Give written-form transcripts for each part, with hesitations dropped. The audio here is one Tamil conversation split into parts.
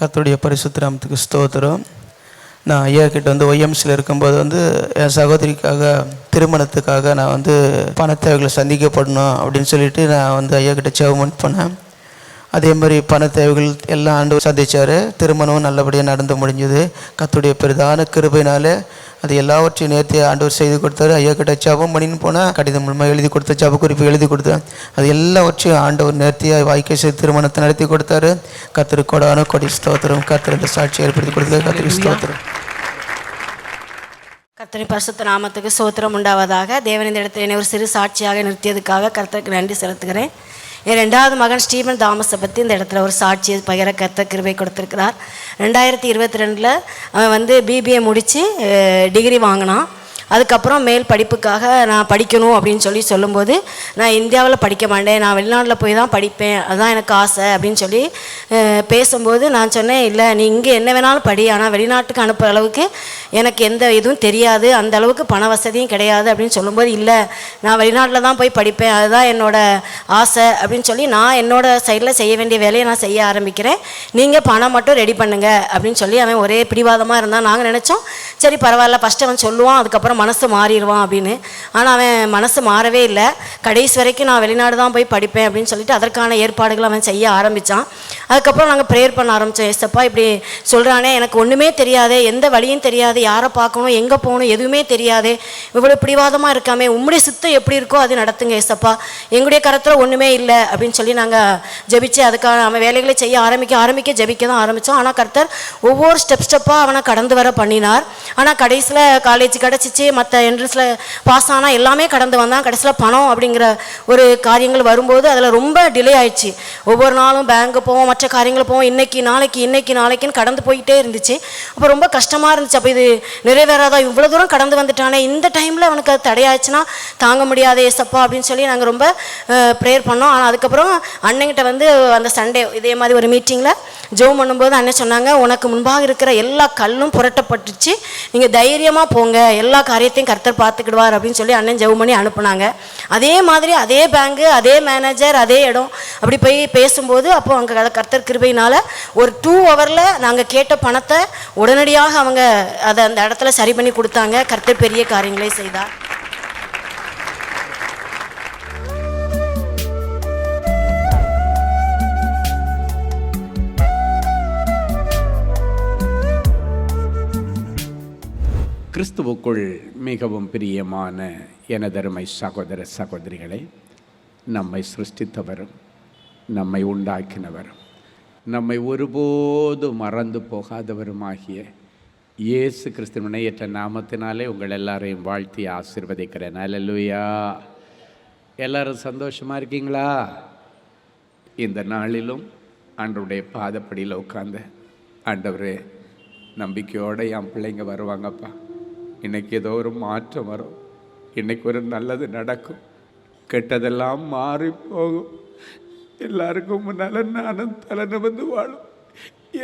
கர்த்தருடைய பரிசுத்த நாமத்துக்கு ஸ்தோத்திரம். நான் ஐயா கிட்ட ஒய்எம்சியில் இருக்கும்போது என் சகோதரிக்காக திருமணத்துக்காக நான் பண தேவைகளை சந்திக்கப்படணும் அப்படின்னு சொல்லிட்டு நான் ஐயா கிட்ட ஜெபம் பண்ணேன். அதே மாதிரி பண தேவைகள் எல்லாம் ஆண்டவர் சந்தித்தார். திருமணமும் நல்லபடியாக நடந்து முடிஞ்சது. கர்த்தருடைய பெரிதான கிருபையினாலே அது எல்லாவற்றையும் நேர்த்தி ஆண்டவர் செய்து கொடுத்தாரு. ஐயா கிட்ட ஜெபம் பண்ணின்னு போனால் கடிதம் மூலமாக எழுதி கொடுத்த ஜெப குறிப்பு எழுதி கொடுத்தேன். அது எல்லாவற்றையும் ஆண்டவர் நேர்த்தியாக வாய்க்கை செய்து திருமணத்தை நடத்தி கொடுத்தாரு. கர்த்தருக்கு கொடான கொடி ஸ்தோத்திரம். கர்த்தர் சாட்சி ஏற்படுத்தி கொடுத்தாரு. கர்த்தருக்கு ஸ்தோத்திரம். கர்த்தரின் பரிசுத்த நாமத்துக்கு ஸ்தோத்திரம் உண்டாவதாக. தேவன் இந்த இடத்துல என்னை ஒரு சிறு சாட்சியாக நிறுத்தியதுக்காக கர்த்தருக்கு நன்றி செலுத்துகிறேன். என் 2வது மகன் ஸ்டீபன் தாமஸை பற்றி இந்த இடத்துல ஒரு சாட்சியை பகிர கர்த்தர் கிருபை கொடுத்துருக்கிறார். 2022 அவன் பிபிஏ முடித்து டிகிரி வாங்கினான். அதுக்கப்புறம் மேல் படிப்புக்காக நான் படிக்கணும் அப்படின்னு சொல்லும்போது நான் இந்தியாவில் படிக்க மாட்டேன், நான் வெளிநாட்டில் போய் தான் படிப்பேன், அதுதான் எனக்கு ஆசை அப்படின்னு சொல்லி பேசும்போது நான் சொன்னேன், இல்லை நீ இங்கே என்ன வேணாலும் படி, ஆனால் வெளிநாட்டுக்கு அனுப்புகிற அளவுக்கு எனக்கு எந்த இதுவும் தெரியாது, அந்த அளவுக்கு பண வசதியும் கிடையாது அப்படின்னு சொல்லும்போது, இல்லை நான் வெளிநாட்டில் தான் போய் படிப்பேன், அதுதான் என்னோடய ஆசை அப்படின்னு சொல்லி நான் என்னோடய சைடில் செய்ய வேண்டிய வேலையை நான் செய்ய ஆரம்பிக்கிறேன், நீங்கள் பணம் மட்டும் ரெடி பண்ணுங்க அப்படின்னு சொல்லி அவன் ஒரே பிடிவாதமாக இருந்தான். நாங்கள் நினச்சோம் சரி பரவாயில்ல, ஃபஸ்ட்டு அவன் சொல்லுவான், அதுக்கப்புறம் மனசு மாறிடுவான் அப்படின்னு. ஆனால் அவன் மனசு மாறவே இல்லை. கடைசி வரைக்கும் நான் வெளிநாடு தான் போய் படிப்பேன் அப்படின்னு சொல்லிட்டு அதற்கான ஏற்பாடுகளை அவன் செய்ய ஆரம்பித்தான். அதுக்கப்புறம் நாங்கள் ப்ரேயர் பண்ண ஆரம்பித்தோம். ஏசப்பா இப்படி சொல்கிறானே, எனக்கு ஒன்றுமே தெரியாது, எந்த வழியும் தெரியாது, யாரை பார்க்கணும் எங்கே போகணும் எதுவுமே தெரியாது, இவ்வளோ பிடிவாதமாக இருக்காமே, உம்முடைய சித்தம் எப்படி இருக்கோ அது நடத்துங்க ஏசப்பா, எங்களுடைய கரத்தில் ஒன்றுமே இல்லை அப்படின்னு சொல்லி நாங்கள் ஜெபிச்சு அதுக்கான அவன் வேலைகளை செய்ய ஆரம்பிக்க ஜெபிக்க தான் ஆரம்பித்தோம். ஆனால் கர்த்தர் ஒவ்வொரு ஸ்டெப்பாக அவனை கடந்து வர பண்ணினார். ஆனால் கடைசியில் காலேஜ் கிடச்சிச்சு, மற்ற என்ட்ரன்ஸில் பாஸ் ஆனால் எல்லாமே கடந்து வந்தான். கடைசியில் பணம் அப்படிங்கிற ஒரு காரியங்கள் வரும்போது அதில் ரொம்ப டிலே ஆயிடுச்சு. ஒவ்வொரு நாளும் பேங்க்கு போவோம், மற்ற காரியங்கள் போவோம், இன்னைக்கு நாளைக்குன்னு கடந்து போயிட்டே இருந்துச்சு. அப்போ ரொம்ப கஷ்டமாக இருந்துச்சு. அப்போ இது நிறைவேறாதா, இவ்வளோ தூரம் கடந்து வந்துட்டானே, இந்த டைமில் அவனுக்கு அது தடையாச்சுன்னா தாங்க முடியாத ஏசப்பா அப்படின்னு சொல்லி நாங்கள் ரொம்ப ப்ரேயர் பண்ணோம். ஆனால் அதுக்கப்புறம் அண்ணங்கிட்ட அந்த சண்டே இதே மாதிரி ஒரு மீட்டிங்கில் ஜெபம் பண்ணும்போது அண்ணன் சொன்னாங்க, உனக்கு முன்பாக இருக்கிற எல்லா கல்லும் புரட்டப்பட்டுச்சு, நீங்கள் தைரியமாக போங்க, எல்லா காரியத்தையும் கர்த்தர் பார்த்துக்கிடுவார் அப்படின்னு சொல்லி அண்ணன் ஜெபம் பண்ணி அனுப்புனாங்க. அதே மாதிரி அதே பேங்கு, அதே மேனேஜர், அதே இடம் அப்படி போய் பேசும்போது அப்போ அங்கே கர்த்தர் கிருபையினால் ஒரு 2 ஹவரில் நாங்கள் கேட்ட பணத்தை உடனடியாக அவங்க அதை அந்த இடத்துல சரி பண்ணி கொடுத்தாங்க. கர்த்தர் பெரிய காரியங்களை செய்தார். கிறிஸ்துவுக்குள் மிகவும் பிரியமான எனதருமை சகோதர சகோதரிகளே, நம்மை சிருஷ்டித்தவரும் நம்மை உண்டாக்கினவரும் நம்மை ஒருபோதும் மறந்து போகாதவருமாகிய இயேசு கிறிஸ்துவின் இணையற்ற நாமத்தினாலே உங்கள் எல்லாரையும் வாழ்த்தி ஆசீர்வதிக்கிறேன். அல்லேலூயா. எல்லாரும் சந்தோஷமாக இருக்கீங்களா? இந்த நாளிலும் ஆண்டவருடைய பாதப்படியில் உட்கார்ந்து, ஆண்டவரே நம்பிக்கையோடு என் பிள்ளைங்க வருவாங்கப்பா, இன்றைக்கி ஏதோ ஒரு மாற்றம் வரும், இன்றைக்கி ஒரு நல்லது நடக்கும், கெட்டதெல்லாம் மாறி போகும், எல்லாருக்கும் முன்னால் நானும் தலை நிமிர்ந்து வாழும்,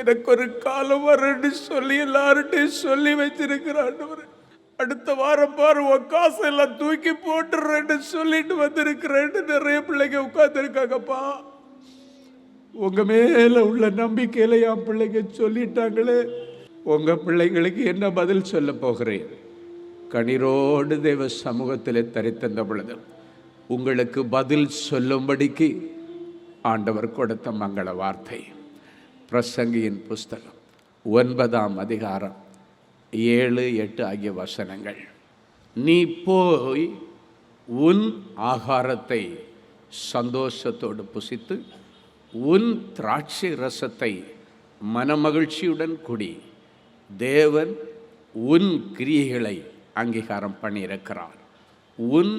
எனக்கு ஒரு காலம் வரும்னு சொல்லி எல்லார்ட்டையும் சொல்லி வச்சிருக்கிறான். அடுத்த வாரம் பாரு உன் காசெல்லாம் தூக்கி போட்டுறேன்னு சொல்லிட்டு வந்திருக்கிறேன்னு நிறைய பிள்ளைங்க உட்காந்துருக்காங்கப்பா. உங்கள் மேலே உள்ள நம்பிக்கையில் என் பிள்ளைங்க சொல்லிட்டாங்களே, உங்கள் பிள்ளைங்களுக்கு என்ன பதில் சொல்ல போகிறேன்? கண்ணீரோடு தேவ சமூகத்தில் தரித்தந்த பொழுது உங்களுக்கு பதில் சொல்லும்படிக்கு ஆண்டவர் கொடுத்த மங்கள வார்த்தை பிரசங்கியின் புஸ்தகம் 9ஆம் அதிகாரம் 7, 8 ஆகிய வசனங்கள். நீ போய் உன் ஆகாரத்தை சந்தோஷத்தோடு புசித்து உன் திராட்சை ரசத்தை மனமகிழ்ச்சியுடன் குடி, தேவன் உன் கிரியைகளை அங்கீகாரம் பண்ணியிருக்கிறார், உன்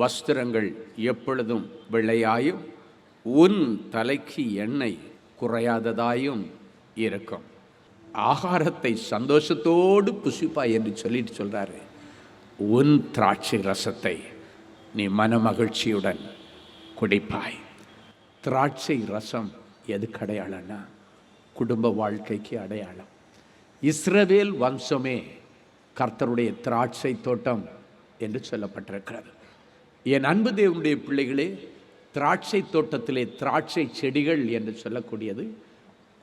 வஸ்திரங்கள் எப்பொழுதும் வெள்ளையாயும் உன் தலைக்கு எண்ணெய் குறையாததாயும் இருக்கும். ஆகாரத்தை சந்தோஷத்தோடு புசிப்பாய் என்று சொல்லிட்டு சொல்கிறாரு. உன் திராட்சை ரசத்தை நீ மனமகிழ்ச்சியுடன் குடிப்பாய். திராட்சை ரசம் எதுக்கு அடையாளம்னா குடும்ப வாழ்க்கைக்கு அடையாளம். இஸ்ரவேல் வம்சமே கர்த்தருடைய திராட்சை தோட்டம் என்று சொல்லப்பட்டிருக்கிறது. என் அன்பு தேவனுடைய பிள்ளைகளே, திராட்சை தோட்டத்திலே திராட்சை செடிகள் என்று சொல்லக்கூடியது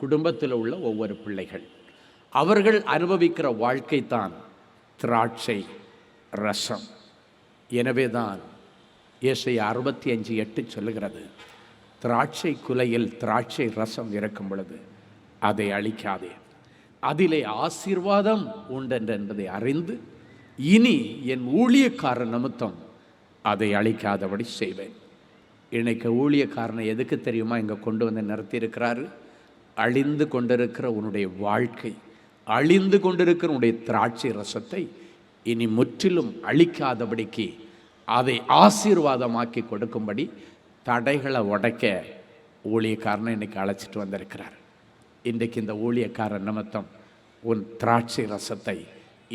குடும்பத்தில் உள்ள ஒவ்வொரு பிள்ளைகள் அவர்கள் அனுபவிக்கிற வாழ்க்கை தான் திராட்சை ரசம். எனவே தான் ஏசாயா 65:8 சொல்லுகிறது, திராட்சை குலையில் திராட்சை ரசம் இருக்கும் பொழுது அதை அழிக்காதே, அதிலே ஆசீர்வாதம் உண்டென்று என்பதை அறிந்து இனி என் ஊழியக்காரன் நிமித்தம் அதை அழிக்காதபடி செய்வேன். இன்னைக்கு ஊழியக்காரனை எதுக்கு தெரியுமா இங்கே கொண்டு வந்து நிறுத்தியிருக்கிறாரு? அழிந்து கொண்டிருக்கிற உன்னுடைய வாழ்க்கை, அழிந்து கொண்டிருக்கிற உன்னுடைய திராட்சை ரசத்தை இனி முற்றிலும் அழிக்காதபடிக்கு அதை ஆசீர்வாதமாக்கி கொடுக்கும்படி தடைகளை உடைக்க ஊழியக்காரனை இன்னைக்கு அழைச்சிட்டு வந்திருக்கிறார். இன்றைக்கு இந்த ஊழியக்காரன் நிமித்தம் உன் திராட்சை ரசத்தை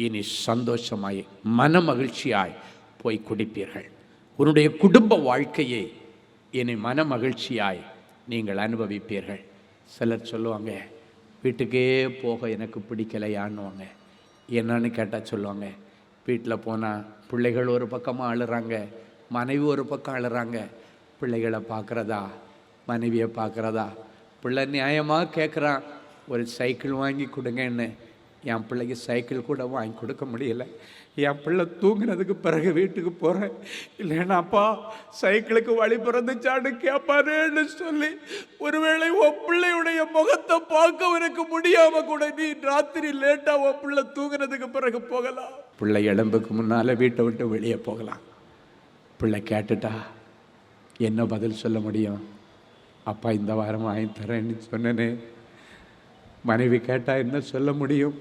இனி சந்தோஷமாய் மன மகிழ்ச்சியாய் போய் குடிப்பீர்கள். உன்னுடைய குடும்ப வாழ்க்கையை இனி மன மகிழ்ச்சியாய் நீங்கள் அனுபவிப்பீர்கள். சிலர் சொல்லுவாங்க, வீட்டுக்கே போக எனக்கு பிடிக்கலையான்னுவாங்க. என்னன்னு கேட்டால் சொல்லுவாங்க, வீட்டில் போனால் பிள்ளைகள் ஒரு பக்கமாக அழுறாங்க, மனைவி ஒரு பக்கம் அழுறாங்க. பிள்ளைகளை பார்க்குறதா, மனைவியை பார்க்குறதா? பிள்ளை நியாயமாக கேட்குறான், ஒரு சைக்கிள் வாங்கி கொடுங்கன்னு. என் பிள்ளைக்கு சைக்கிள் கூட வாங்கி கொடுக்க முடியலை. என் பிள்ளை தூங்குனதுக்கு பிறகு வீட்டுக்கு போகிறேன், இல்லைன்னா அப்பா சைக்கிளுக்கு வழி பிறந்துச்சான்னு கேட்பாருன்னு சொல்லி ஒருவேளை உன் பிள்ளையுடைய முகத்தை பார்க்க எனக்கு முடியாமல் கூட நீ ராத்திரி லேட்டாக உன் பிள்ளை தூங்குனதுக்கு பிறகு போகலாம். பிள்ளை எலும்புக்கு முன்னால் வீட்டை விட்டு வெளியே போகலாம். பிள்ளை கேட்டுட்டா என்ன பதில் சொல்ல முடியும்? அப்பா இந்த வாரம் வாங்கி தரேன்னு சொன்னேனே. மனைவி கேட்டால் என்ன சொல்ல முடியும்?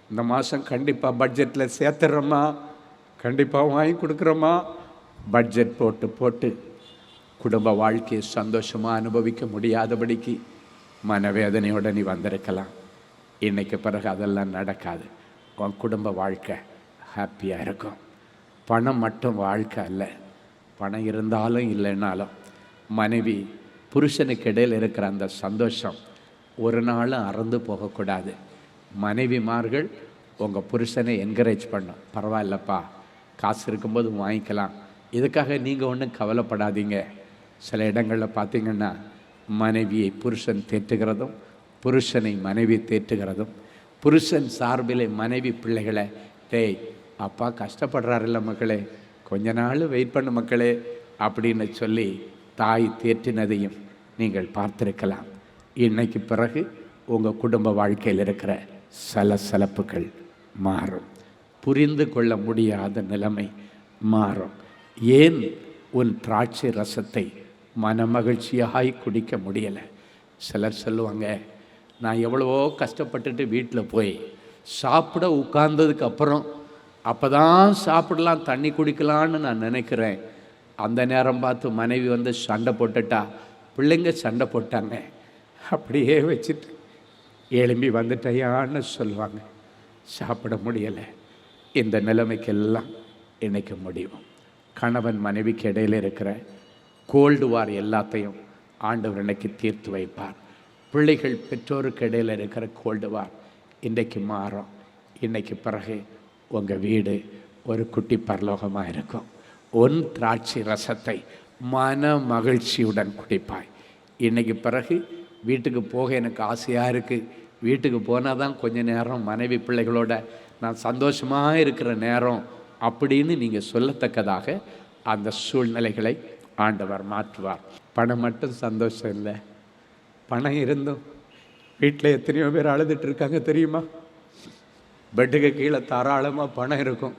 இந்த மாதம் கண்டிப்பாக பட்ஜெட்டில் சேர்த்துறோமா, கண்டிப்பாக வாங்கி கொடுக்குறோமா? பட்ஜெட் போட்டு குடும்ப வாழ்க்கையை சந்தோஷமாக அனுபவிக்க முடியாதபடிக்கு மனவேதனையோடு நீ வந்திருக்கலாம். இன்றைக்கு பிறகு அதெல்லாம் நடக்காது. உன் குடும்ப வாழ்க்கை ஹாப்பியாக இருக்கும். பணம் மட்டும் வாழ்க்கை அல்ல. பணம் இருந்தாலும் இல்லைன்னாலும் மனைவி புருஷனுக்கு இடையில் இருக்கிற அந்த சந்தோஷம் ஒரு நாளும் அறந்து போகக்கூடாது. மனைவிமார்கள் உங்கள் புருஷனை என்கரேஜ் பண்ணும். பரவாயில்லப்பா, காசு இருக்கும்போது வாங்கிக்கலாம், இதுக்காக நீங்கள் ஒன்றும் கவலைப்படாதீங்க. சில இடங்களில் பார்த்திங்கன்னா மனைவியை புருஷன் தேற்றுகிறதும் புருஷனை மனைவி தேற்றுகிறதும், புருஷன் சார்பிலே மனைவி பிள்ளைகளை, டேய் அப்பா கஷ்டப்படுறாருல்ல மக்களே, கொஞ்ச நாள் வெயிட் பண்ணு மக்களே அப்படின்னு சொல்லி தாய் தேற்றினதையும் நீங்கள் பார்த்திருக்கலாம். இன்னைக்கு பிறகு உங்கள் குடும்ப வாழ்க்கையில் இருக்கிற சலசலப்புகள் மாறும். புரிந்து கொள்ள முடியாத நிலைமை மாறும். ஏன் உன் திராட்சை ரசத்தை மனமகிழ்ச்சியாய் குடிக்க முடியலை? சிலர் சொல்லுவாங்க, நான் எவ்வளவோ கஷ்டப்பட்டுட்டு வீட்டில் போய் சாப்பிட உட்கார்ந்ததுக்கு அப்புறம் அப்போ தான் சாப்பிடலாம், தண்ணி குடிக்கலான்னு நான் நினைக்கிறேன். அந்த நேரம் பார்த்து மனைவி வந்து சண்டை போட்டுட்டா, பிள்ளைங்க சண்டை போட்டாங்க, அப்படியே வச்சுட்டு எழும்பி வந்துட்டையான்னு சொல்லுவாங்க. சாப்பிட முடியலை. இந்த நிலைமைக்கெல்லாம் இன்றைக்கு முடியும். கணவன் மனைவிக்கு இடையில் இருக்கிற கோல்டு வார் எல்லாத்தையும் ஆண்டவர் இன்னைக்கு தீர்த்து வைப்பார். பிள்ளைகள் பெற்றோருக்கு இடையில் இருக்கிற கோல்டு வார் இன்றைக்கு மாறும். இன்றைக்கு பிறகு உங்கள் வீடு ஒரு குட்டி பரலோகமாக இருக்கும். உன் திராட்சை ரசத்தை மன மகிழ்ச்சியுடன் குடிப்பாய். இன்றைக்கு பிறகு வீட்டுக்கு போக எனக்கு ஆசையாக இருக்குது, வீட்டுக்கு போனால் தான் கொஞ்ச நேரம் மனைவி பிள்ளைகளோட நான் சந்தோஷமாக இருக்கிற நேரம் அப்படின்னு நீங்கள் சொல்லத்தக்கதாக அந்த சூழ்நிலைகளை ஆண்டவர் மாற்றுவார். பணம் மட்டும் சந்தோஷம் இல்லை. பணம் இருந்தும் வீட்டில் எத்தனையோ பேர் அழுதுட்டு இருக்காங்க தெரியுமா? பெட்டுக்கு கீழே தாராளமாக பணம் இருக்கும்,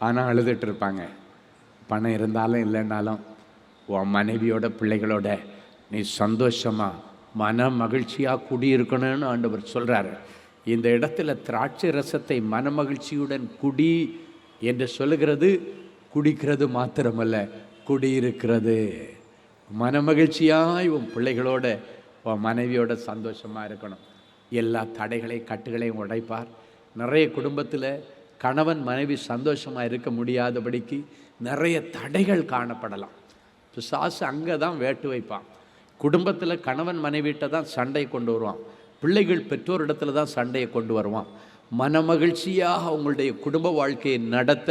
ஆனால் அழுதுட்டு இருப்பாங்க. பணம் இருந்தாலும் இல்லைன்னாலும் உன் மனைவியோட பிள்ளைகளோட நீ சந்தோஷமாக மன மகிழ்ச்சியாக குடியிருக்கணும்னு ஆண்டவர் சொல்கிறாரு. இந்த இடத்துல திராட்சை ரசத்தை மன மகிழ்ச்சியுடன் குடி என்று சொல்லுகிறது குடிக்கிறது மாத்திரமல்ல, குடியிருக்கிறது. மன மகிழ்ச்சியாய் உன் பிள்ளைகளோட உன் மனைவியோட சந்தோஷமாக இருக்கணும். எல்லா தடைகளையும் கட்டுகளையும் உடைப்பார். நிறைய குடும்பத்தில் கணவன் மனைவி சந்தோஷமாக இருக்க முடியாதபடிக்கு நிறைய தடைகள் காணப்படலாம். பிசாசு அங்கே தான் வேட்டு வைப்பான். குடும்பத்தில் கணவன் மனைவிட்ட தான் சண்டை கொண்டு வருவான். பிள்ளைகள் பெற்றோரிடத்துல தான் சண்டையை கொண்டு வருவான். மனமகிழ்ச்சியாக அவங்களுடைய குடும்ப வாழ்க்கையை நடத்த,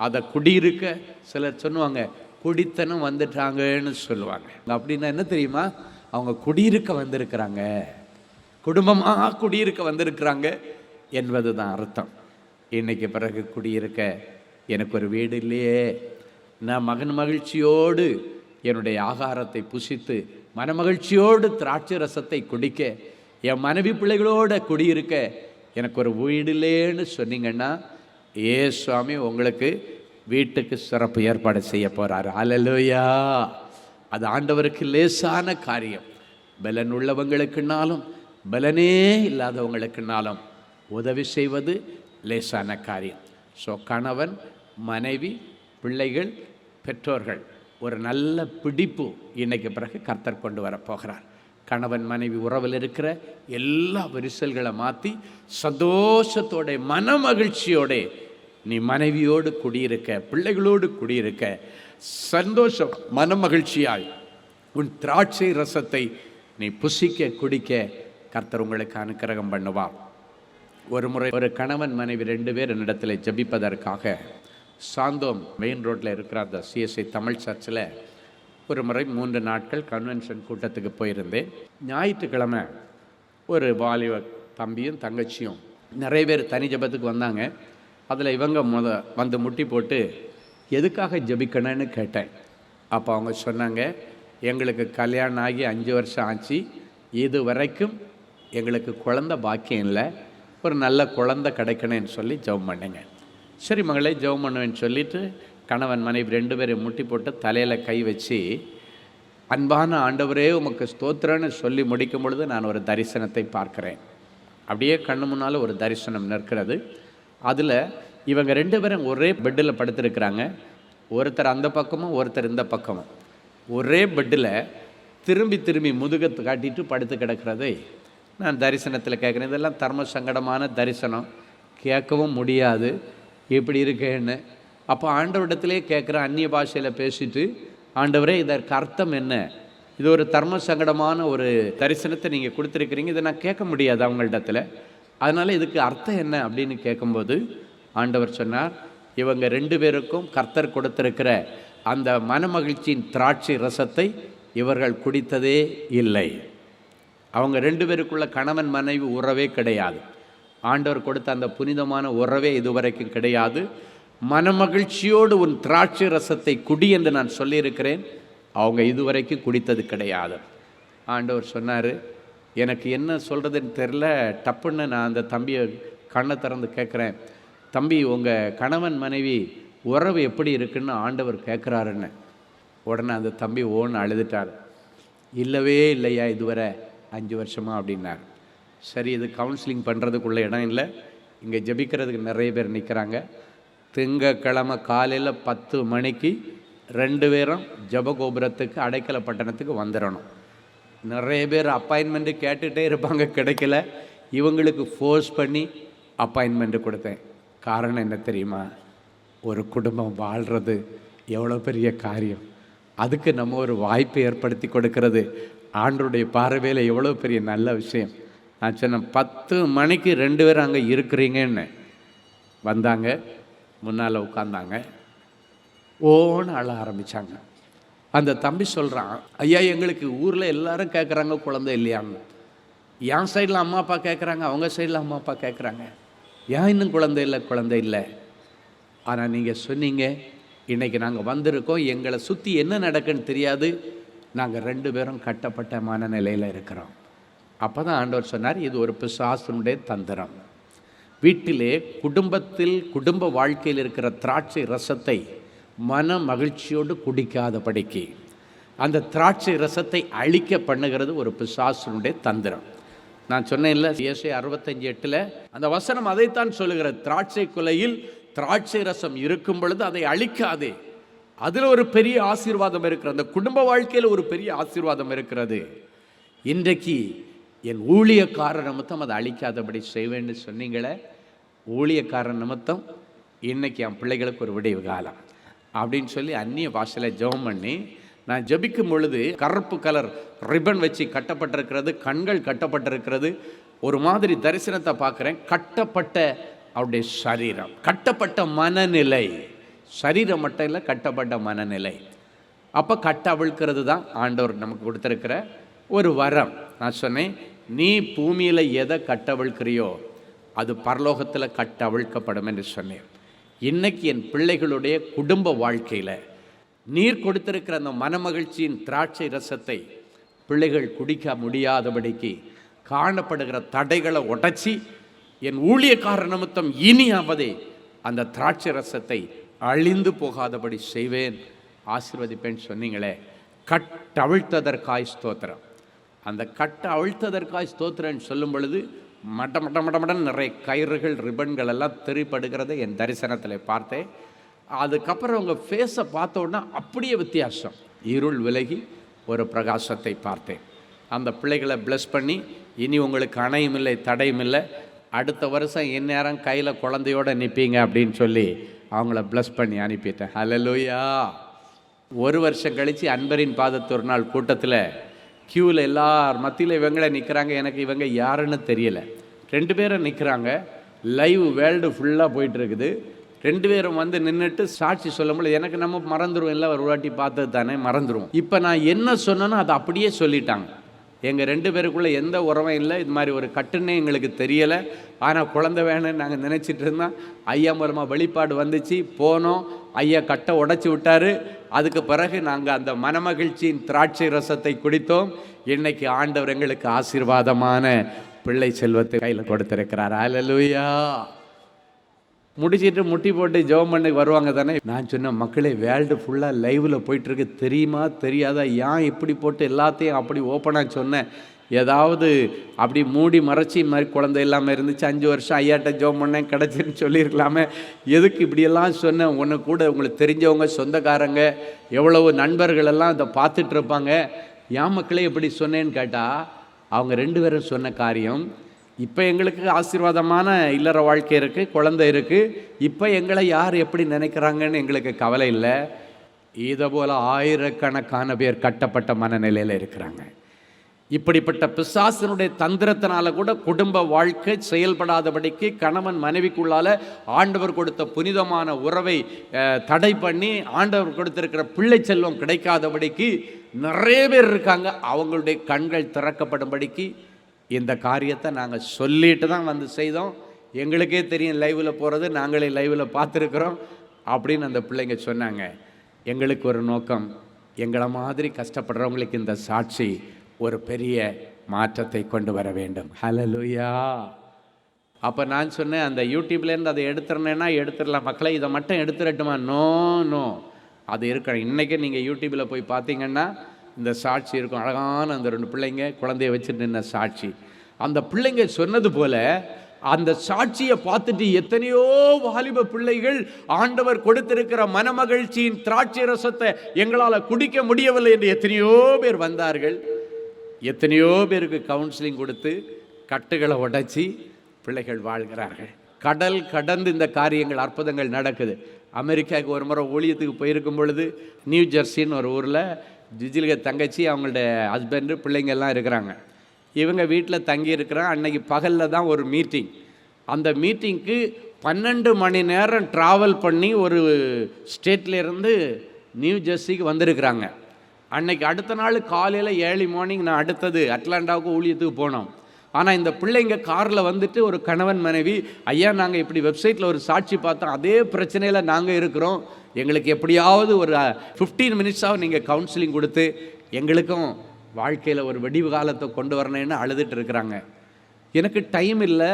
அதை குடியிருக்க சிலர் சொல்லுவாங்க குடித்தனம் வந்துட்டாங்கன்னு சொல்லுவாங்க. அப்படின்னா என்ன தெரியுமா? அவங்க குடியிருக்க வந்திருக்கிறாங்க. குடும்பமாக குடியிருக்க வந்திருக்கிறாங்க என்பது தான் அர்த்தம். இன்னைக்கு பிறகு குடியிருக்க எனக்கு ஒரு வீடு இல்லையே, நான் மகன் மகிழ்ச்சியோடு என்னுடைய ஆகாரத்தை புசித்து மனமகிழ்ச்சியோடு திராட்சை ரசத்தை குடிக்க, என் மனைவி பிள்ளைகளோட குடியிருக்க எனக்கு ஒரு வீடு இல்லைன்னு சொன்னீங்கன்னா, சுவாமி உங்களுக்கு வீட்டுக்கு சிறப்பு ஏற்பாடு செய்ய போகிறார். அல்லேலூயா! அது ஆண்டவருக்கு லேசான காரியம். பலன் உள்ளவங்களுக்குனாலும் பலனே இல்லாதவங்களுக்குனாலும் உதவி செய்வது லேசான காரியம். ஸோ கணவன், மனைவி, பிள்ளைகள், பெற்றோர்கள் ஒரு நல்ல பிடிப்பு இன்னைக்கு பிறகு கர்த்தர் கொண்டு வரப்போகிறார். கணவன் மனைவி உறவில் இருக்கிற எல்லா விரிசல்களை மாற்றி சந்தோஷத்தோட மன மகிழ்ச்சியோட நீ மனைவியோடு குடியிருக்க, பிள்ளைகளோடு குடியிருக்க, சந்தோஷம் மன மகிழ்ச்சியாய் உன் திராட்சை ரசத்தை நீ புசிக்க குடிக்க கர்த்தர் உங்களுக்கு அனுக்கிரகம் பண்ணுவார். ஒரு முறை ஒரு கணவன் மனைவி 2 பேர் என்னிடத்தில் ஜெபிப்பதற்காக சாந்தோம் மெயின் ரோட்டில் இருக்கிற அந்த சிஎஸ்ஐ தமிழ் சர்ச்சில் ஒரு முறை 3 நாட்கள் கன்வென்ஷன் கூட்டத்துக்கு போயிருந்தேன். ஞாயிற்றுக்கிழமை ஒரு வாலிப தம்பியும் தங்கச்சியும் நிறைய பேர் தனி ஜெபத்துக்கு வந்தாங்க. அதில் இவங்க வந்து முட்டி போட்டு எதுக்காக ஜெபிக்கணும்னு கேட்டேன். அப்போ அவங்க சொன்னாங்க, எங்களுக்கு கல்யாணம் ஆகி 5 வருஷம் ஆச்சு, இது வரைக்கும் எங்களுக்கு குழந்தை பாக்கியம் இல்லை, ஒரு நல்ல குழந்தை கிடைக்கணும்னு சொல்லி ஜெபம் பண்ணுங்க. சரி மகளே ஜெபம் பண்ணுவேன்னு சொல்லிவிட்டு கணவன் மனைவி 2 பேரும் முட்டி போட்டு தலையில் கை வச்சு, அன்பான ஆண்டவரே உமக்கு ஸ்தோத்திரன்னு சொல்லி முடிக்கும் பொழுது நான் ஒரு தரிசனத்தை பார்க்குறேன். அப்படியே கண்ணு முன்னால் ஒரு தரிசனம் நிற்கிறது. அதில் இவங்க 2 பேரும் ஒரே பெட்டில் படுத்திருக்கிறாங்க. ஒருத்தர் அந்த பக்கமும் ஒருத்தர் இந்த பக்கமும் ஒரே பெட்டில் திரும்பி திரும்பி முதுகத்தை காட்டிட்டு படுத்து கிடக்கிறதை நான் தரிசனத்தில் கேட்குறேன். இதெல்லாம் தர்ம சங்கடமான தரிசனம், கேட்கவும் முடியாது, எப்படி இருக்கேன்னு. அப்போ ஆண்டவரிடத்திலே கேட்குற அந்நிய பாஷையில் பேசிட்டு, ஆண்டவரே இதற்கு அர்த்தம் என்ன, இது ஒரு தர்ம சங்கடமான ஒரு தரிசனத்தை நீங்கள் கொடுத்துருக்கிறீங்க, இதை நான் கேட்க முடியாது அவங்கள்டத்தில், அதனால் இதுக்கு அர்த்தம் என்ன அப்படின்னு கேட்கும்போது ஆண்டவர் சொன்னார், இவங்க 2 பேருக்கும் கர்த்தர் கொடுத்திருக்கிற அந்த மனமகிழ்ச்சியின் திராட்சை ரசத்தை இவர்கள் குடித்ததே இல்லை. அவங்க 2 பேருக்குள்ள கணவன் மனைவி உறவே கிடையாது. ஆண்டவர் கொடுத்த அந்த புனிதமான உறவே இதுவரைக்கும் கிடையாது. மனமகிழ்ச்சியோடு உன் திராட்சை ரசத்தை குடி என்று நான் சொல்லியிருக்கிறேன், அவங்க இதுவரைக்கும் குடித்தது கிடையாது. ஆண்டவர் சொன்னார், எனக்கு என்ன சொல்கிறதுன்னு தெரில, டப்புன்னு நான் அந்த தம்பியை கண்ணை திறந்து கேட்குறேன், தம்பி உங்கள் கணவன் மனைவி உறவு எப்படி இருக்குன்னு ஆண்டவர் கேட்குறாருன்னு. உடனே அந்த தம்பி ஓன்னு அழுதுட்டார். இல்லவே இல்லையா இதுவரை 5 வருஷமாக அப்படின்னார். சரி, இது கவுன்சிலிங் பண்ணுறதுக்குள்ள இடம் இல்லை, இங்கே ஜெபிக்கிறதுக்கு நிறைய பேர் நிற்கிறாங்க. திங்கக்கிழமை காலையில் 10 மணிக்கு 2 பேரும் ஜபகோபுரத்துக்கு அடைக்கல பட்டணத்துக்கு வந்துடணும். நிறைய பேர் அப்பாயின்மெண்ட்டு கேட்டுகிட்டே இருப்பாங்க, கிடைக்கல. இவங்களுக்கு ஃபோர்ஸ் பண்ணி அப்பாயின்மெண்ட்டு கொடுத்தேன். காரணம் என்ன தெரியுமா, ஒரு குடும்பம் வாழ்கிறது எவ்வளோ பெரிய காரியம், அதுக்கு நம்ம ஒரு வாய்ப்பை ஏற்படுத்தி கொடுக்கறது ஆண்டவருடைய பார்வையில் எவ்வளோ பெரிய நல்ல விஷயம். நான் சொன்னேன், 10 மணிக்கு 2 பேரும் அங்கே இருக்கிறீங்கன்னு வந்தாங்க. முன்னால் உட்காந்தாங்க, ஓன்னு அழ ஆரம்பித்தாங்க. அந்த தம்பி சொல்கிறான், ஐயா எங்களுக்கு ஊரில் எல்லாரும் கேட்குறாங்க குழந்தை இல்லையான்னு. என் சைடில் அம்மா அப்பா கேட்குறாங்க, அவங்க சைடில் அம்மா அப்பா கேட்குறாங்க, ஏன் இன்னும் குழந்தை இல்லை. ஆனால் நீங்கள் சொன்னீங்க, இன்றைக்கி நாங்கள் வந்திருக்கோம், எங்களை சுற்றி என்ன நடக்குன்னு தெரியாது, நாங்கள் 2 பேரும் கட்டப்பட்ட மனநிலையில் இருக்கிறோம். அப்போ தான் ஆண்டவர் சொன்னார், இது ஒரு பிசாசனுடைய தந்திரம். வீட்டிலே குடும்பத்தில் குடும்ப வாழ்க்கையில் இருக்கிற திராட்சை ரசத்தை மன மகிழ்ச்சியோடு குடிக்காதபடிக்கு அந்த திராட்சை ரசத்தை அழிக்க பண்ணுகிறது ஒரு பிசாசனுடைய தந்திரம். நான் சொன்னேன் இல்லை, ஏசாயா 65:8 அந்த வசனம் அதைத்தான் சொல்லுகிறது. திராட்சை குலையில் திராட்சை ரசம் இருக்கும் பொழுது அதை அழிக்காதே, அதில் ஒரு பெரிய ஆசீர்வாதம் இருக்கிறது, அந்த குடும்ப வாழ்க்கையில் ஒரு பெரிய ஆசீர்வாதம் இருக்கிறது. இன்றைக்கு என் ஊழியக்காரர் நிமித்தம் அதை அழிக்காதபடி செய்வேன்னு சொன்னீங்களே, ஊழியக்காரர் நிமித்தம் இன்னைக்கு என் பிள்ளைகளுக்கு ஒரு விடிவு காலம் அப்படின்னு சொல்லி அந்நிய பாஷையில் ஜெபம் பண்ணி, நான் ஜெபிக்கும் பொழுது கருப்பு கலர் ரிப்பன் வச்சு கட்டப்பட்டிருக்கிறது, கண்கள் கட்டப்பட்டிருக்கிறது, ஒரு மாதிரி தரிசனத்தை பார்க்குறேன். கட்டப்பட்ட அவருடைய சரீரம், கட்டப்பட்ட மனநிலை, சரீரம் மட்டும் இல்லை, கட்டப்பட்ட மனநிலை. அப்போ கட்ட அவிழ்க்கிறது தான் ஆண்டவர் நமக்கு கொடுத்துருக்கிற ஒரு வரம். நான் சொன்னேன், நீ பூமியில் எதை கட்டவிழ்க்கிறியோ அது பரலோகத்தில் கட்டவிழ்க்கப்படும் என்று சொன்னேன். இன்னைக்கு என் பிள்ளைகளுடைய குடும்ப வாழ்க்கையில் நீர் கொடுத்திருக்கிற அந்த மனமகிழ்ச்சியின் திராட்சை ரசத்தை பிள்ளைகள் குடிக்க முடியாதபடிக்கு காணப்படுகிற தடைகளை உடைச்சி என் ஊழியக்கார நிமித்தம் இனியாவதே அந்த திராட்சை ரசத்தை அழிந்து போகாதபடி செய்வேன், ஆசீர்வதிப்பேன் சொன்னீங்களே. கட்டவிழ்த்ததற்காய் ஸ்தோத்திரம். அந்த கட்டை அவிழ்த்ததற்காய் ஸ்தோத்திரன்னு சொல்லும் பொழுது மட நிறைய கயிறுகள் ரிப்பன்கள் எல்லாம் தெரிப்படுகிறத என் தரிசனத்தில் பார்த்தேன். அதுக்கப்புறம் அவங்க ஃபேஸை பார்த்த உடனே அப்படியே வித்தியாசம், இருள் விலகி ஒரு பிரகாசத்தை பார்த்தேன். அந்த பிள்ளைகளை ப்ளஸ் பண்ணி, இனி உங்களுக்கு அணையும் இல்லை தடையும் இல்லை, அடுத்த வருஷம் இந்நேரம் கையில் குழந்தையோடு நிற்பீங்க அப்படின்னு சொல்லி அவங்கள ப்ளஸ் பண்ணி அனுப்பிட்டேன். ஹல்லேலூயா. ஒரு வருஷம் கழித்து அன்பரின் பாதத்து ஒரு நாள் கூட்டத்தில் க்யூவில் எல்லார் மத்தியில் இவங்கள நிற்கிறாங்க. எனக்கு இவங்க யாருன்னு தெரியல. 2 பேரும் நிற்கிறாங்க. லைவ் வேர்ல்டு ஃபுல்லாக போயிட்டுருக்குது. 2 பேரும் வந்து நின்றுட்டு சாட்சி சொல்லும்போது எனக்கு நம்ம மறந்துடுவோம், எல்லாம் ஒரு வாட்டி பார்த்தது தானே மறந்துடுவோம். இப்போ நான் என்ன சொன்னேனோ அதை அப்படியே சொல்லிட்டாங்க. எங்கள் 2 பேருக்குள்ளே எந்த உறவும் இல்லை, இது மாதிரி ஒரு கட்டுன்னே எங்களுக்கு தெரியலை. ஆனால் குழந்தை வேணும்னு நாங்கள் நினச்சிட்டு இருந்தோம். ஐயா மூலமாக வெளிப்பாடு வந்துச்சு, போனோம், ஐயா கட்டை உடைச்சி விட்டார். அதுக்கு பிறகு நாங்கள் அந்த மனமகிழ்ச்சியின் திராட்சை ரசத்தை குடித்தோம். இன்னைக்கு ஆண்டவர் எங்களுக்கு ஆசீர்வாதமான பிள்ளை செல்வத்தை கையில் கொடுத்திருக்கிறார். ஹல்லேலூயா. முடிச்சிட்டு முட்டி போட்டு ஜெபம் பண்ணி வருவாங்க தானே. நான் சொன்னேன், மக்களே வேர்ல்டு ஃபுல்லாக லைவில் போயிட்டுருக்கு, தெரியுமா தெரியாதா? ஏன் இப்படி போட்டு எல்லாத்தையும் அப்படி ஓப்பனாக சொன்னேன்? ஏதாவது அப்படி மூடி மறைச்சி இந்த மாதிரி குழந்தை இல்லாமல் இருந்துச்சு, 5 வருஷம் ஐயாட்ட ஜெபம் பண்ணேன் கிடச்சின்னு சொல்லியிருக்கலாமே. எதுக்கு இப்படியெல்லாம் சொன்னேன்? ஒன்று கூட உங்களுக்கு தெரிஞ்சவங்க சொந்தக்காரங்க எவ்வளவு நண்பர்கள் எல்லாம் இதை பார்த்துட்டு இருப்பாங்க. ஏன் மக்களே இப்படி சொன்னேன்னு கேட்டால், அவங்க 2 பேரும் சொன்ன காரியம், இப்போ எங்களுக்கு ஆசீர்வாதமான இல்லற வாழ்க்கை இருக்குது, குழந்தை இருக்குது, இப்போ எங்களை யார் எப்படி நினைக்கிறாங்கன்னு எங்களுக்கு கவலை இல்லை. இதை போல் ஆயிரக்கணக்கான பேர் கட்டப்பட்ட மனநிலையில் இருக்கிறாங்க. இப்படிப்பட்ட பிசாசினுடைய தந்திரத்தினால கூட குடும்ப வாழ்க்கை செயல்படாதபடிக்கு கணவன் மனைவிக்குள்ளால ஆண்டவர் கொடுத்த புனிதமான உறவை தடை பண்ணி ஆண்டவர் கொடுத்திருக்கிற பிள்ளை செல்வம் கிடைக்காதபடிக்கு நிறைய பேர் இருக்காங்க. அவங்களுடைய கண்கள் திறக்கப்படும்படிக்கு இந்த காரியத்தை நாங்கள் சொல்லிட்டு தான் வந்து செய்தோம். எங்களுக்கே தெரியும் லைவில் போகிறது, நாங்களே லைவில் பார்த்துருக்குறோம் அப்படின்னு அந்த பிள்ளைங்க சொன்னாங்க. எங்களுக்கு ஒரு நோக்கம், எங்களை மாதிரி கஷ்டப்படுறவங்களுக்கு இந்த சாட்சி ஒரு பெரிய மாற்றத்தை கொண்டு வர வேண்டும். ஹல்லேலூயா. அப்போ நான் சொன்னேன், அந்த யூடியூப்லேருந்து அதை எடுத்துறேன்னா எடுத்துடலாம், மக்களை இதை மட்டும் எடுத்துடட்டுமா? நோ, அது இருக்கணும். இன்றைக்கி நீங்கள் யூடியூப்பில் போய் பார்த்தீங்கன்னா இந்த சாட்சி இருக்கும். அழகான அந்த 2 பிள்ளைங்க குழந்தைய வச்சுட்டு நின்ன சாட்சி. அந்த பிள்ளைங்க சொன்னது போல் அந்த சாட்சியை பார்த்துட்டு எத்தனையோ வாலிப பிள்ளைகள் ஆண்டவர் கொடுத்திருக்கிற மனமகிழ்ச்சியின் திராட்சை ரசத்தை எங்களால் குடிக்க முடியவில்லை என்று எத்தனையோ பேர் வந்தார்கள். எத்தனையோ பேருக்கு கவுன்சிலிங் கொடுத்து கட்டுகளை உடைச்சி பிள்ளைகள் வாழ்கிறார்கள். கடல் கடந்து இந்த காரியங்கள் அற்புதங்கள் நடக்குது. அமெரிக்காவுக்கு ஒரு முறை ஊழியத்துக்கு போயிருக்கும் பொழுது நியூ ஜெர்சின்னு ஒரு ஊரில் ஜிஜிலிக தங்கச்சி, அவங்களோட ஹஸ்பண்டு, பிள்ளைங்கள்லாம் இருக்கிறாங்க. இவங்க வீட்டில் தங்கி இருக்கிறாங்க. அன்னைக்கு பகலில் தான் ஒரு மீட்டிங். அந்த மீட்டிங்க்கு 12 மணி நேரம் ட்ராவல் பண்ணி ஒரு ஸ்டேட்லேருந்து நியூ ஜெர்சிக்கு வந்திருக்கிறாங்க. அன்னைக்கு அடுத்த நாள் காலையில் ஏர்லி மார்னிங் நான் அடுத்தது அட்லாண்டாவுக்கு ஊழியத்துக்கு போனோம். ஆனால் இந்த பிள்ளைங்க காரில் வந்துட்டு ஒரு கணவன் மனைவி, ஐயா நாங்கள் இப்படி வெப்சைட்டில் ஒரு சாட்சி பார்த்தோம், அதே பிரச்சனையில் நாங்கள் இருக்கிறோம், எங்களுக்கு எப்படியாவது ஒரு 15 மினிட்ஸாக நீங்கள் கவுன்சிலிங் கொடுத்து எங்களுக்கும் வாழ்க்கையில் ஒரு வெடிவு காலத்தை கொண்டு வரணும்னு அழுதுட்டு இருக்கிறாங்க. எனக்கு டைம் இல்லை.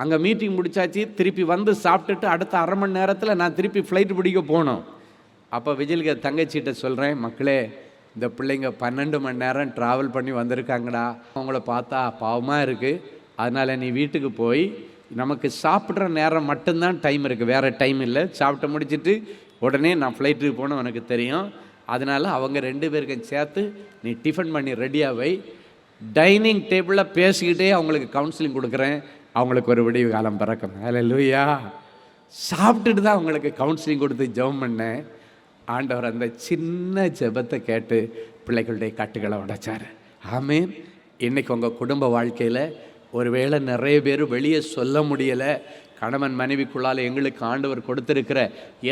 அங்கே மீட்டிங் முடிச்சாச்சு, திருப்பி வந்து சாப்பிட்டுட்டு அடுத்த அரை மணி நேரத்தில் நான் திருப்பி ஃப்ளைட் பிடிக்க போனோம். அப்போ விஜயலிக தங்கச்சிகிட்ட சொல்கிறேன், மக்களே இந்த பிள்ளைங்க 12 மணி நேரம் ட்ராவல் பண்ணி வந்திருக்காங்கடா, அவங்கள பார்த்தா பாவமாக இருக்குது. அதனால் நீ வீட்டுக்கு போய், நமக்கு சாப்பிட்ற நேரம் மட்டும்தான் டைம் இருக்குது, வேறு டைம் இல்லை. சாப்பிட்டு முடிச்சுட்டு உடனே நான் ஃப்ளைட்டுக்கு போனோம், எனக்கு தெரியும். அதனால் அவங்க 2 பேருக்கும் சேர்த்து நீ டிஃபன் பண்ணி ரெடியாக வை, டைனிங் டேபிளில் பேசிக்கிட்டே அவங்களுக்கு கவுன்சிலிங் கொடுக்குறேன், அவங்களுக்கு ஒரு விடிவு காலம் பிறக்கும். ஹல்லேலூயா. சாப்பிட்டுட்டு தான் அவங்களுக்கு கவுன்சிலிங் கொடுத்து ஜெபம் பண்ணேன். ஆண்டவர் அந்த சின்ன ஜெபத்தை கேட்டு பிள்ளைகளுடைய கட்டுகளை உடைச்சார். ஆமீன். இன்றைக்கி உங்கள் குடும்ப வாழ்க்கையில் ஒருவேளை நிறைய பேர் வெளியே சொல்ல முடியலை, கணவன் மனைவிக்குள்ளால் எங்களுக்கு ஆண்டவர் கொடுத்திருக்கிற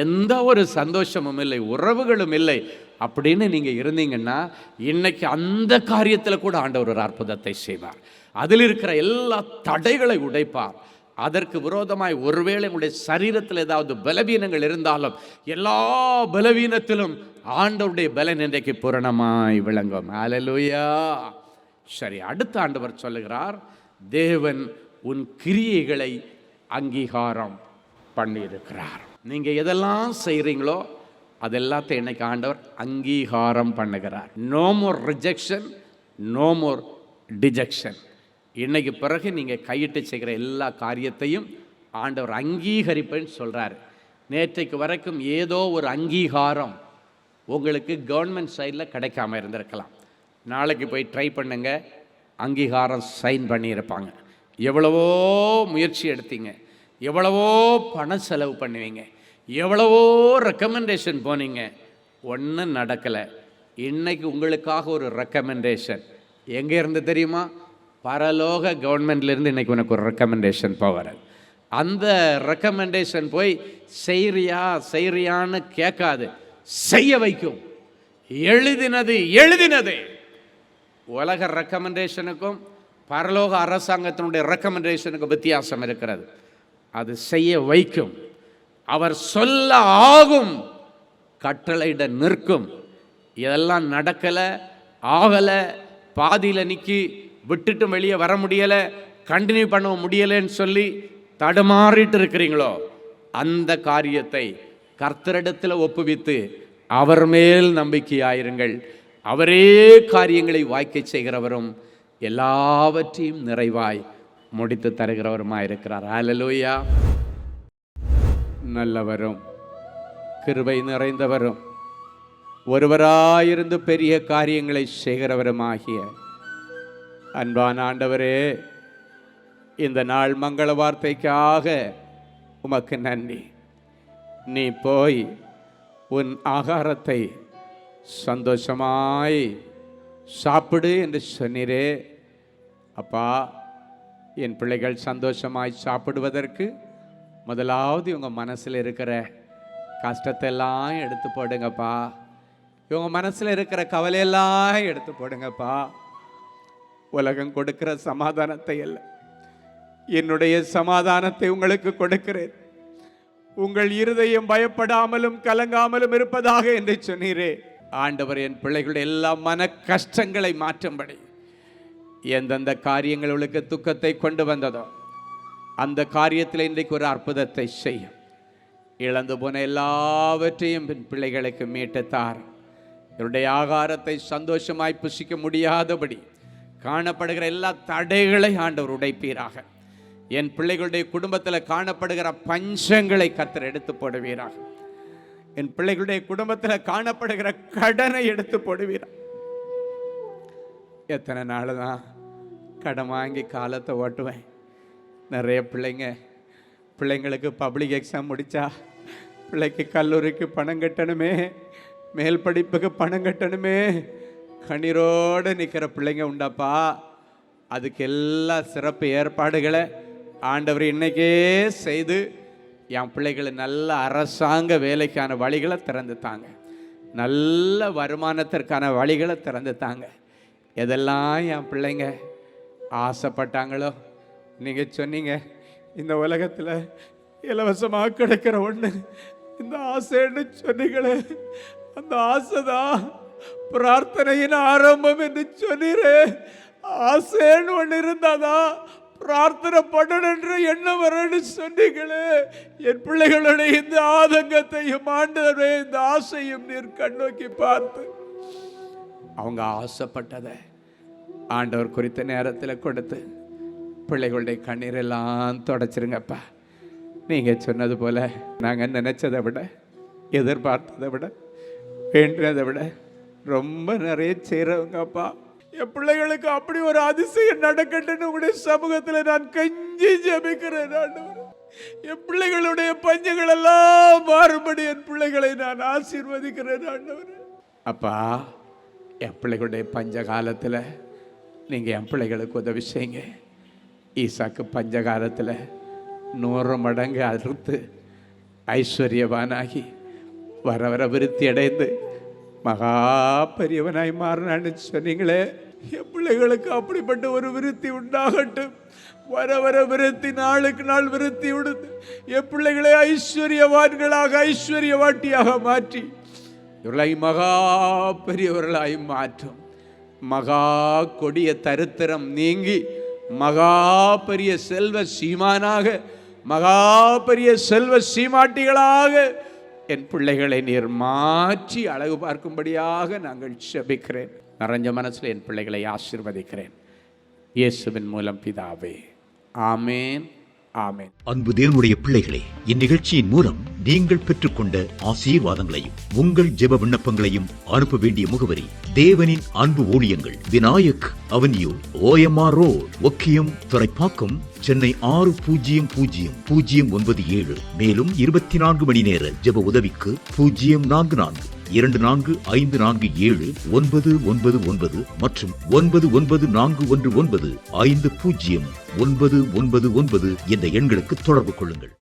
எந்த ஒரு சந்தோஷமும் இல்லை, உறவுகளும் இல்லை அப்படின்னு நீங்கள் இருந்தீங்கன்னா, இன்னைக்கு அந்த காரியத்தில் கூட ஆண்டவர் ஒரு அற்புதத்தை செய்வார். அதில் இருக்கிற எல்லா தடைகளை உடைப்பார். அதற்கு விரோதமாய் ஒருவேளை உங்களுடைய சரீரத்தில் ஏதாவது பலவீனங்கள் இருந்தாலும், எல்லா பலவீனத்திலும் ஆண்டவருடைய பலன் இன்றைக்கு பூரணமாய் விளங்கும். ஹல்லேலூயா. சரி, அடுத்த ஆண்டவர் சொல்லுகிறார், தேவன் உன் கிரியைகளை அங்கீகாரம் பண்ணியிருக்கிறார். நீங்கள் எதெல்லாம் செய்கிறீங்களோ அதெல்லாத்தையும் இன்னைக்கு ஆண்டவர் அங்கீகாரம் பண்ணுகிறார். No more rejection, no more dejection. இன்னைக்கு பிறகு நீங்கள் கையிட்டு செய்கிற எல்லா காரியத்தையும் ஆண்டவர் அங்கீகரிப்பேன்னு சொல்கிறார். நேற்றைக்கு வரைக்கும் ஏதோ ஒரு அங்கீகாரம் உங்களுக்கு கவர்மெண்ட் சைடில் கிடைக்காம இருந்திருக்கலாம். நாளைக்கு போய் ட்ரை பண்ணுங்க, அங்கீகாரம் சைன் பண்ணியிருப்பாங்க. எவ்வளவோ முயற்சி எடுத்தீங்க, எவ்வளவோ பணம் செலவு பண்ணுவீங்க, எவ்வளவோ ரெக்கமெண்டேஷன் போனீங்க, ஒன்றும் நடக்கலை. இன்னைக்கு உங்களுக்காக ஒரு ரெக்கமெண்டேஷன் எங்கே இருந்து தெரியுமா? பரலோக கவர்மெண்ட்லேருந்து இன்றைக்கி உனக்கு ஒரு ரெக்கமெண்டேஷன் போகிறது. அந்த ரெக்கமெண்டேஷன் போய் செய்கிறியான்னு கேட்காது, செய்ய வைக்கும். எழுதினது எழுதினது. உலக ரெக்கமெண்டேஷனுக்கும் பரலோக அரசாங்கத்தினுடைய ரெக்கமெண்டேஷனுக்கும் வித்தியாசம் இருக்கிறது. அது செய்ய வைக்கும். அவர் சொல்ல ஆகும், கட்டளையிட நிற்கும். இதெல்லாம் நடக்கலை, ஆகலை, பாதியில் நிற்கி விட்டுட்டு வெளியே வர முடியலை, கண்டினியூ பண்ண முடியலைன்னு சொல்லி தடுமாறிட்டு இருக்கிறீங்களோ, அந்த காரியத்தை கர்த்தரிடத்தில் ஒப்புவித்து அவர் மேல் நம்பிக்கையாயிருங்கள். அவரே காரியங்களை வாய்க்க செய்கிறவரும் எல்லாவற்றையும் நிறைவாய் முடித்து தருகிறவருமாய் இருக்கிறார். ஹல்லேலூயா. நல்லவரும் கிருபை நிறைந்தவரும் ஒருவராயிருந்து பெரிய காரியங்களை செய்கிறவருமாகிய அன்பான ஆண்டவரே, இந்த நாள் மங்கள வார்த்தைக்காக உமக்கு நன்றி. நீ போய் உன் ஆகாரத்தை சந்தோஷமாய் சாப்பிடு என்று சொன்னீரே. அப்பா, என் பிள்ளைகள் சந்தோஷமாய் சாப்பிடுவதற்கு முதலாவது இவங்க மனசில் இருக்கிற கஷ்டத்தை எல்லாம் எடுத்து போடுங்கப்பா. இவங்க மனசில் இருக்கிற கவலையெல்லாம் எடுத்து போடுங்கப்பா. உலகம் கொடுக்கிற சமாதானத்தை அல்ல, என்னுடைய சமாதானத்தை உங்களுக்கு கொடுக்கிறேன். உங்கள் இருதயம் பயப்படாமலும் கலங்காமலும் இருப்பதாக என்று சொன்னீரே. ஆண்டவர், என் பிள்ளைகளுடைய எல்லா மன கஷ்டங்களை மாற்றும்படி எந்தெந்த காரியங்களுக்கு துக்கத்தை கொண்டு வந்ததோ அந்த காரியத்தில் இன்றைக்கு ஒரு அற்புதத்தை செய்யும். இழந்து போன எல்லாவற்றையும் பிள்ளைகளுக்கு மீட்டுத்தார். என்னுடைய ஆகாரத்தை சந்தோஷமாய் புசிக்க முடியாதபடி காணப்படுகிற எல்லா தடைகளை ஆண்டவர் உடைப்பீராக. என் பிள்ளைகளுடைய குடும்பத்தில் காணப்படுகிற பஞ்சங்களை கர்த்தர் எடுத்து போடுவீராக. என் பிள்ளைகளுடைய குடும்பத்தில் காணப்படுகிற கடனை எடுத்து போடுவீராக. எத்தனை நாள் தான் கடன் வாங்கி காலத்தை ஓட்டுவேன். நிறைய பிள்ளைங்களுக்கு பப்ளிக் எக்ஸாம் முடித்தா பிள்ளைக்கு கல்லூரிக்கு பணம் கட்டணுமே, மேல் படிப்புக்கு பணம் கட்டணுமே, கண்ணீரோடு நிற்கிற பிள்ளைங்க உண்டாப்பா. அதுக்கு எல்லா சிறப்பு ஏற்பாடுகளை ஆண்டவர் இன்னைக்கே செய்து என் பிள்ளைகளை நல்ல அரசாங்க வேலைக்கான வழிகளை திறந்து தாங்க, நல்ல வருமானத்திற்கான வழிகளை திறந்து தாங்க. எதெல்லாம் என் பிள்ளைங்க ஆசைப்பட்டாங்களோ, நீங்கள் சொன்னீங்க இந்த உலகத்தில் இலவசமாக கிடைக்கிற ஒன்று இந்த ஆசைன்னு சொன்னீங்களே, அந்த ஆசைதான் பிரார்த்தனையின் ஆரம்பம் என்று சொன்னீரே. ஆசைன்னு ஒன்று இருந்தாதான் பிரார்த்தனை பண்ணணுன்ற எண்ணம் வரன்னு சொன்னீங்களே. என் பிள்ளைகளுடைய இந்த ஆதங்கத்தையும் ஆண்டவரே இந்த ஆசையும் நீர் கண்ணோக்கி பார்த்து அவங்க ஆசைப்பட்டதை ஆண்டவர் குறித்த நேரத்தில் கொடுத்து பிள்ளைகளுடைய கண்ணீரெல்லாம் தொடச்சிருங்கப்பா. நீங்கள் சொன்னது போல் நாங்கள் நினச்சதை விட, எதிர்பார்த்ததை விட, வேண்டினதை விட ரொம்ப நிறைய செய்கிறவங்கப்பா. என் பிள்ளைகளுக்கு அப்படி ஒரு அதிசயம் நடக்கட்டுன்னு உங்களுடைய சமூகத்தில் நான் கெஞ்சி ஜெபிக்கிறேன் ஆண்டவரே. என் பிள்ளைகளுடைய பஞ்சங்கள் எல்லாம் மாறுபடி என் பிள்ளைகளை நான் ஆசீர்வதிக்கிறேன் ஆண்டவரே. அப்பா, என் பிள்ளைகளுடைய பஞ்ச காலத்தில் நீங்கள் என் பிள்ளைகளுக்கு உதவி செய்யுங்க. ஈசாக்கு பஞ்சகாலத்தில் 100 மடங்கு அறுத்து ஐஸ்வர்யவானாகி வர வர விருத்தி அடைந்து மகா பெரியவனாய் மாறினான்னு சொன்னீங்களே, என் பிள்ளைகளுக்கு அப்படிப்பட்ட ஒரு விருத்தி உண்டாகட்டும். வர வர விருத்தி, நாளுக்கு நாள் விருத்தி உடுத்து என் பிள்ளைகளை ஐஸ்வர்யவான்களாக ஐஸ்வர்யவாட்டியாக மாற்றி இவர்களை மகா பெரியவர்களாய் மாற்றும். மகா கொடிய தரித்திரம் நீங்கி மகா பெரிய செல்வ சீமானாக, மகா பெரிய செல்வ சீமாட்டிகளாக என் பிள்ளைகளை நீர் மாற்றி அழகு பார்க்கும்படியாக நாங்கள் செபிக்கிறேன். நிறைஞ்ச மனசில் என் பிள்ளைகளை ஆசீர்வதிக்கிறேன் இயேசுவின் மூலம் பிதாவே, ஆமேன், ஆமேன். அன்பு தேவனுடைய பிள்ளைகளே, இந்நிகழ்ச்சியின் மூலம் நீங்கள் பெற்றுக்கொண்ட ஆசீர்வாதங்களையும் உங்கள் ஜெப விண்ணப்பங்களையும் அனுப்ப வேண்டிய முகவரி: தேவனின் அன்பு ஊழியங்கள், Vinayak avenue, OMR road, Okkiyam, Thoraipakkam, Chennai 600097. மேலும் 24 மணி நேர ஜெப உதவிக்கு 044-24547-999 மற்றும் 9941950999 என்ற எண்களுக்கு தொடர்பு கொள்ளுங்கள்.